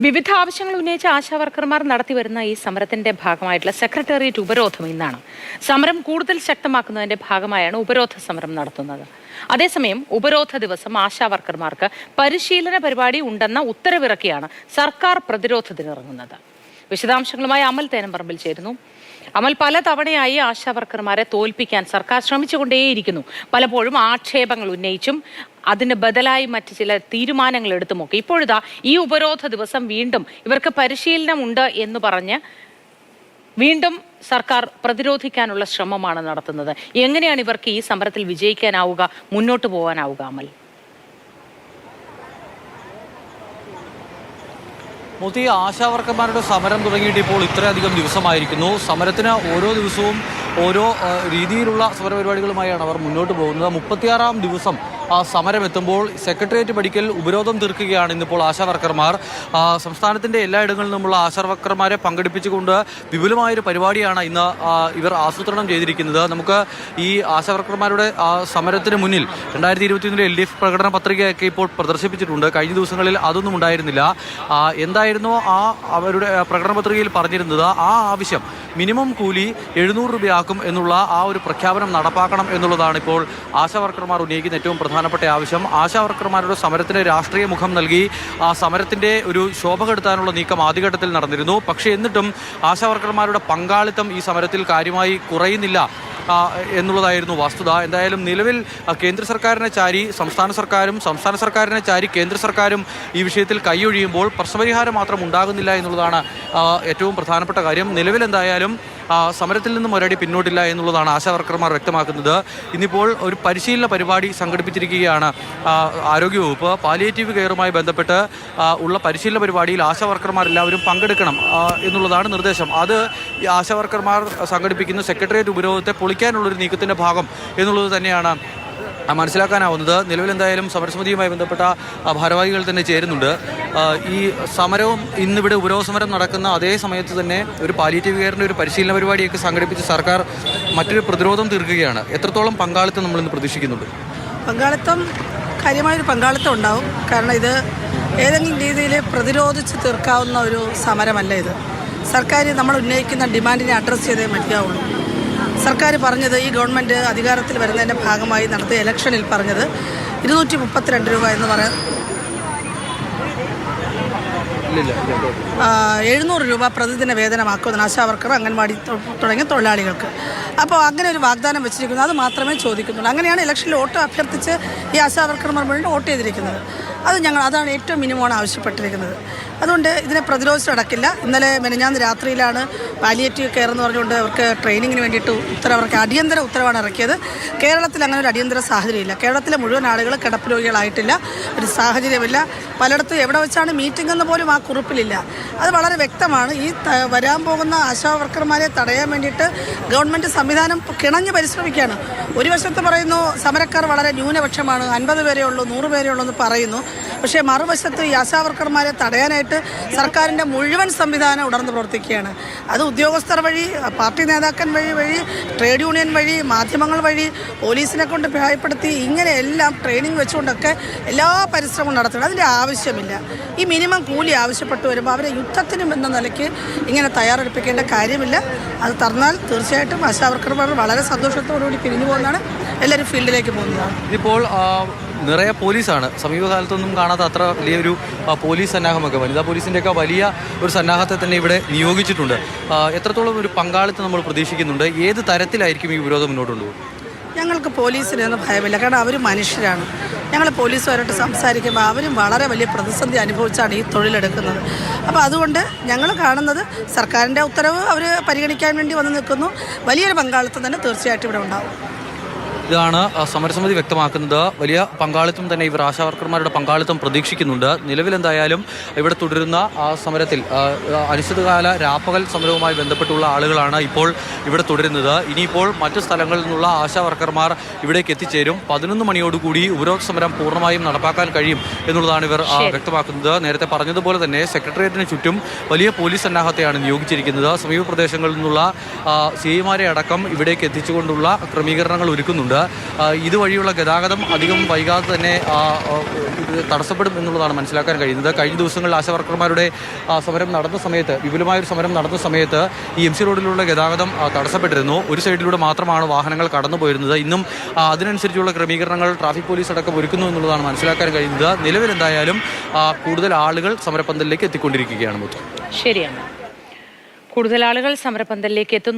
വിവിധ ആവശ്യങ്ങൾ ഉന്നയിച്ച ആശാവർക്കർമാർ നടത്തിവരുന്ന ഈ സമരത്തിന്റെ ഭാഗമായിട്ടുള്ള സെക്രട്ടേറിയറ്റ് ഉപരോധം ഇന്നാണ്. സമരം കൂടുതൽ ശക്തമാക്കുന്നതിന്റെ ഭാഗമായാണ് ഉപരോധ സമരം നടത്തുന്നത്. അതേസമയം ഉപരോധ ദിവസം ആശാവർക്കർമാർക്ക് പരിശീലന പരിപാടി ഉണ്ടെന്ന ഉത്തരവിറക്കിയാണ് സർക്കാർ പ്രതിരോധത്തിനിറങ്ങുന്നത്. വിശദാംശങ്ങളുമായി അമൽ തേനമ്പറമ്പിൽ ചേരുന്നു. അമൽ, പലതവണയായി ആശാവർക്കർമാരെ തോൽപ്പിക്കാൻ സർക്കാർ ശ്രമിച്ചുകൊണ്ടേയിരിക്കുന്നു. പലപ്പോഴും ആക്ഷേപങ്ങൾ ഉന്നയിച്ചും അതിന് ബദലായി മറ്റ് ചില തീരുമാനങ്ങൾ എടുത്തുമൊക്കെ. ഇപ്പോഴിതാ ഈ ഉപരോധ ദിവസം വീണ്ടും ഇവർക്ക് പരിശീലനമുണ്ട് എന്ന് പറഞ്ഞ് വീണ്ടും സർക്കാർ പ്രതിരോധിക്കാനുള്ള ശ്രമമാണ് നടത്തുന്നത്. എങ്ങനെയാണ് ഇവർക്ക് ഈ സമരത്തിൽ വിജയിക്കാനാവുക, മുന്നോട്ട് പോകാനാവുക? അമൽ, മോദി, ആശാവർക്കർമാരുടെ സമരം തുടങ്ങിയിട്ട് ഇപ്പോൾ ഇത്രയധികം ദിവസമായിരിക്കുന്നു. സമരത്തിന് ഓരോ ദിവസവും ഓരോ രീതിയിലുള്ള സമരപരിപാടികളുമായാണ് അവർ മുന്നോട്ട് പോകുന്നത്. 36-ാം ദിവസം സമരം എത്തുമ്പോൾ സെക്രട്ടേറിയറ്റ് പടിക്കൽ ഉപരോധം തീർക്കുകയാണ് ഇന്നിപ്പോൾ ആശാവർക്കർമാർ. സംസ്ഥാനത്തിൻ്റെ എല്ലായിടങ്ങളിൽ നിന്നുമുള്ള ആശാവർക്കർമാരെ പങ്കെടുപ്പിച്ചുകൊണ്ട് വിപുലമായൊരു പരിപാടിയാണ് ഇന്ന് ഇവർ ആസൂത്രണം ചെയ്തിരിക്കുന്നത്. നമുക്ക് ഈ ആശാവർക്കർമാരുടെ സമരത്തിന് മുന്നിൽ 2021 LDF പ്രകടന പത്രികയൊക്കെ ഇപ്പോൾ പ്രദർശിപ്പിച്ചിട്ടുണ്ട്. കഴിഞ്ഞ ദിവസങ്ങളിൽ അതൊന്നും ഉണ്ടായിരുന്നില്ല. എന്തായിരുന്നു അവരുടെ പ്രകടന പത്രികയിൽ പറഞ്ഞിരുന്നത്? ആ ആവശ്യം മിനിമം കൂലി 700 രൂപയാക്കും എന്നുള്ള ആ ഒരു പ്രഖ്യാപനം നടപ്പാക്കണം എന്നുള്ളതാണ് ഇപ്പോൾ ആശാവർക്കർമാർ ഉന്നയിക്കുന്ന ഏറ്റവും പ്രധാനപ്പെട്ട ആവശ്യം. ആശാവർക്കർമാരുടെ സമരത്തിന് രാഷ്ട്രീയ മുഖം നൽകി ആ സമരത്തിൻ്റെ ഒരു ശോഭ കെടുത്താനുള്ള നീക്കം ആദ്യഘട്ടത്തിൽ നടന്നിരുന്നു. പക്ഷേ എന്നിട്ടും ആശാവർക്കർമാരുടെ പങ്കാളിത്തം ഈ സമരത്തിൽ കാര്യമായി കുറയുന്നില്ല എന്നുള്ളതായിരുന്നു വസ്തുത. എന്തായാലും നിലവിൽ കേന്ദ്ര സർക്കാരിനെ ചാരി സംസ്ഥാന സർക്കാരും സംസ്ഥാന സർക്കാരിനെ ചാരി കേന്ദ്ര സർക്കാരും ഈ വിഷയത്തിൽ കൈയൊഴിയുമ്പോൾ പ്രശ്നപരിഹാരം മാത്രം ഉണ്ടാകുന്നില്ല എന്നുള്ളതാണ് ഏറ്റവും പ്രധാനപ്പെട്ട കാര്യം. നിലവിൽ എന്തായാലും സമരത്തിൽ നിന്നും ഒരടി പിന്നോട്ടില്ല എന്നുള്ളതാണ് ആശാവർക്കർമാർ വ്യക്തമാക്കുന്നത്. ഇന്നിപ്പോൾ ഒരു പരിശീലന പരിപാടി സംഘടിപ്പിച്ചിരിക്കുകയാണ് ആരോഗ്യവകുപ്പ്. പാലിയേറ്റീവ് കെയറുമായി ബന്ധപ്പെട്ട് ഉള്ള പരിശീലന പരിപാടിയിൽ ആശാവർക്കർമാർ എല്ലാവരും പങ്കെടുക്കണം എന്നുള്ളതാണ് നിർദ്ദേശം. അത് ആശാവർക്കർമാർ സംഘടിപ്പിക്കുന്ന സെക്രട്ടേറിയറ്റ് ഉപരോധത്തെ പൊളിക്കാനുള്ളൊരു നീക്കത്തിൻ്റെ ഭാഗം എന്നുള്ളത് തന്നെയാണ് മനസ്സിലാക്കാനാവുന്നത്. നിലവിൽ എന്തായാലും സമരസമിതിയുമായി ബന്ധപ്പെട്ട ഭാരവാഹികൾ തന്നെ ചേരുന്നുണ്ട്. ഈ സമരവും ഇന്നിവിടെ ഉപരോധ സമരം നടക്കുന്ന അതേ സമയത്ത് തന്നെ ഒരു പാലിയേറ്റീവ് കെയറിൻ്റെ ഒരു പരിശീലന പരിപാടിയൊക്കെ സംഘടിപ്പിച്ച് സർക്കാർ മറ്റൊരു പ്രതിരോധം തീർക്കുകയാണ്. എത്രത്തോളം പങ്കാളിത്തം നമ്മളിന്ന് പ്രതീക്ഷിക്കുന്നുണ്ട്? പങ്കാളിത്തം, കാര്യമായൊരു പങ്കാളിത്തം ഉണ്ടാവും. കാരണം ഇത് ഏതെങ്കിലും രീതിയിൽ പ്രതിരോധിച്ച് തീർക്കാവുന്ന ഒരു സമരമല്ല ഇത്. സർക്കാർ നമ്മൾ ഉന്നയിക്കുന്ന ഡിമാൻഡിനെ അഡ്രസ്സ് ചെയ്തേ മതിയാവുള്ളൂ. സർക്കാർ പറഞ്ഞത്, ഈ ഗവൺമെൻറ് അധികാരത്തിൽ വരുന്നതിൻ്റെ ഭാഗമായി നടത്തിയ ഇലക്ഷനിൽ പറഞ്ഞത് 232 രൂപ എന്ന് പറയാം, 700 രൂപ പ്രതിദിന വേതനമാക്കുമെന്ന് ആശാവർക്കർ, അംഗൻവാടി തുടങ്ങിയ തൊഴിലാളികൾക്ക്. അപ്പോൾ അങ്ങനെ ഒരു വാഗ്ദാനം വെച്ചിരിക്കുന്നു. അത് മാത്രമേ ചോദിക്കുന്നുള്ളൂ. അങ്ങനെയാണ് ഇലക്ഷനിൽ വോട്ട് അഭ്യർത്ഥിച്ച് ഈ ആശാവർക്കർമാർ വേണ്ടി വോട്ട് ചെയ്തിരിക്കുന്നത്. അതാണ് ഏറ്റവും മിനിമമാണ് ആവശ്യപ്പെട്ടിരിക്കുന്നത്. അതുകൊണ്ട് ഇതിനെ പ്രതിരോധിച്ച് നടക്കില്ല. ഇന്നലെ മെനഞ്ഞാന്ന് രാത്രിയിലാണ് പാലിയേറ്റീവ് കെയർ എന്ന് പറഞ്ഞുകൊണ്ട് അവർക്ക് ട്രെയിനിങ്ങിന് വേണ്ടിയിട്ട് അവർക്ക് അടിയന്തര ഉത്തരവാണ് ഇറക്കിയത്. കേരളത്തിൽ അങ്ങനെ ഒരു അടിയന്തര സാഹചര്യമില്ല. കേരളത്തിലെ മുഴുവൻ ആളുകൾ കിടപ്പ് രോഗികളായിട്ടില്ല, ഒരു സാഹചര്യമില്ല. പലയിടത്തും എവിടെ വെച്ചാണ് മീറ്റിംഗ് എന്ന് പോലും ആ കുറിപ്പിലില്ല. അത് വളരെ വ്യക്തമാണ്. ഈ വരാൻ പോകുന്ന ആശാവർക്കർമാരെ തടയാൻ വേണ്ടിയിട്ട് ഗവൺമെൻറ് സംവിധാനം കിണഞ്ഞ് പരിശ്രമിക്കുകയാണ്. ഒരു വശത്ത് പറയുന്നു സമരക്കാർ വളരെ ന്യൂനപക്ഷമാണ്, 50 പേരേ ഉള്ളൂ, 100 പേരേ ഉള്ളൂ എന്ന് പറയുന്നു. പക്ഷേ മറുവശത്ത് ഈ ആശാവർക്കർമാരെ തടയാനായിട്ട് സർക്കാരിൻ്റെ മുഴുവൻ സംവിധാനം ഉണർന്ന് പ്രവർത്തിക്കുകയാണ്. അത് ഉദ്യോഗസ്ഥർ വഴി, പാർട്ടി നേതാക്കൻ വഴി, ട്രേഡ് യൂണിയൻ വഴി, മാധ്യമങ്ങൾ വഴി, പോലീസിനെ കൊണ്ട് ഭയപ്പെടുത്തി, ഇങ്ങനെയെല്ലാം ട്രെയിനിങ് വെച്ചുകൊണ്ടൊക്കെ എല്ലാ പരിശ്രമവും നടത്തണം. അതിൻ്റെ ആവശ്യമില്ല. ഈ മിനിമം കൂലി ആവശ്യപ്പെട്ട് വരുമ്പോൾ അവരെ യുദ്ധത്തിനും എന്ന നിലയ്ക്ക് ഇങ്ങനെ തയ്യാറെടുപ്പിക്കേണ്ട കാര്യമില്ല. അത് തന്നാൽ തീർച്ചയായിട്ടും ആശാവർക്കർമാർ വളരെ സന്തോഷത്തോടുകൂടി പിരിഞ്ഞു പോകുന്നതാണ്. എല്ലാവരും ഫീൽഡിലേക്ക് പോകുന്നതാണ്. ഇതിപ്പോൾ നിറയെ പോലീസാണ്. സമീപകാലത്തൊന്നും കാണാത്ത അത്ര വലിയൊരു പോലീസ് സന്നാഹമൊക്കെ, വനിതാ പോലീസിൻ്റെയൊക്കെ വലിയ ഒരു സന്നാഹത്തെ തന്നെ ഇവിടെ നിയോഗിച്ചിട്ടുണ്ട്. എത്രത്തോളം ഒരു പങ്കാളിത്തം നമ്മൾ പ്രതീക്ഷിക്കുന്നുണ്ട്? ഏത് തരത്തിലായിരിക്കും ഈ വിരോധം മുന്നോട്ട് കൊണ്ടുപോകും? ഞങ്ങൾക്ക് പോലീസിനൊന്നും ഭയമില്ല. കാരണം അവർ മനുഷ്യരാണ്. ഞങ്ങൾ പോലീസുകാരോട്ട് സംസാരിക്കുമ്പോൾ അവരും വളരെ വലിയ പ്രതിസന്ധി അനുഭവിച്ചാണ് ഈ തൊഴിലെടുക്കുന്നത്. അപ്പോൾ അതുകൊണ്ട് ഞങ്ങൾ കാണുന്നത് സർക്കാരിൻ്റെ ഉത്തരവ് അവർ പരിഗണിക്കാൻ വേണ്ടി വന്ന് നിൽക്കുന്നു. വലിയൊരു പങ്കാളിത്തം തന്നെ തീർച്ചയായിട്ടും ഇവിടെ ഉണ്ടാകും. ഇതാണ് സമരസമിതി വ്യക്തമാക്കുന്നത്. വലിയ പങ്കാളിത്തം തന്നെ ഇവർ ആശാവർക്കർമാരുടെ പങ്കാളിത്തം പ്രതീക്ഷിക്കുന്നുണ്ട്. നിലവിലെന്തായാലും ഇവിടെ തുടരുന്ന സമരത്തിൽ അനിശ്ചിതകാല രാപ്പകൽ സമരവുമായി ബന്ധപ്പെട്ടുള്ള ആളുകളാണ് ഇപ്പോൾ ഇവിടെ തുടരുന്നത്. ഇനിയിപ്പോൾ മറ്റ് സ്ഥലങ്ങളിൽ നിന്നുള്ള ആശാവർക്കർമാർ ഇവിടേക്ക് എത്തിച്ചേരും. 11 മണിയോടുകൂടി ഉപരോധ സമരം പൂർണ്ണമായും നടപ്പാക്കാൻ കഴിയും എന്നുള്ളതാണ് ഇവർ വ്യക്തമാക്കുന്നത്. നേരത്തെ പറഞ്ഞതുപോലെ തന്നെ സെക്രട്ടേറിയറ്റിന് ചുറ്റും വലിയ പോലീസ് സന്നാഹത്തെയാണ് നിയോഗിച്ചിരിക്കുന്നത്. സമീപ പ്രദേശങ്ങളിൽ നിന്നുള്ള സിഐമാരെ അടക്കം ഇവിടേക്ക് എത്തിച്ചുകൊണ്ടുള്ള ക്രമീകരണങ്ങൾ ഒരുക്കുന്നുണ്ട്. ഇതുവഴിയുള്ള ഗതാഗതം അധികം വൈകാതെ തന്നെ ഇത് തടസ്സപ്പെടും എന്നുള്ളതാണ് മനസ്സിലാക്കാൻ കഴിയുന്നത്. കഴിഞ്ഞ ദിവസങ്ങളിൽ ആശാവർക്കർമാരുടെ സമരം നടന്ന സമയത്ത്, വിപുലമായൊരു സമരം നടന്ന സമയത്ത് ഈ MC റോഡിലുള്ള ഗതാഗതം തടസ്സപ്പെട്ടിരുന്നു. ഒരു സൈഡിലൂടെ മാത്രമാണ് വാഹനങ്ങൾ കടന്നു പോയിരുന്നത്. ഇന്നും അതിനനുസരിച്ചുള്ള ക്രമീകരണങ്ങൾ ട്രാഫിക് പോലീസ് അടക്കം ഒരുക്കുന്നു എന്നുള്ളതാണ് മനസ്സിലാക്കാൻ കഴിയുന്നത്. നിലവിൽ എന്തായാലും കൂടുതൽ ആളുകൾ സമരപന്തലിലേക്ക് എത്തിക്കൊണ്ടിരിക്കുകയാണ്. ശരിയാണ്, കൂടുതൽ ആളുകൾ സമരപന്തലിലേക്ക് എത്തുന്നു.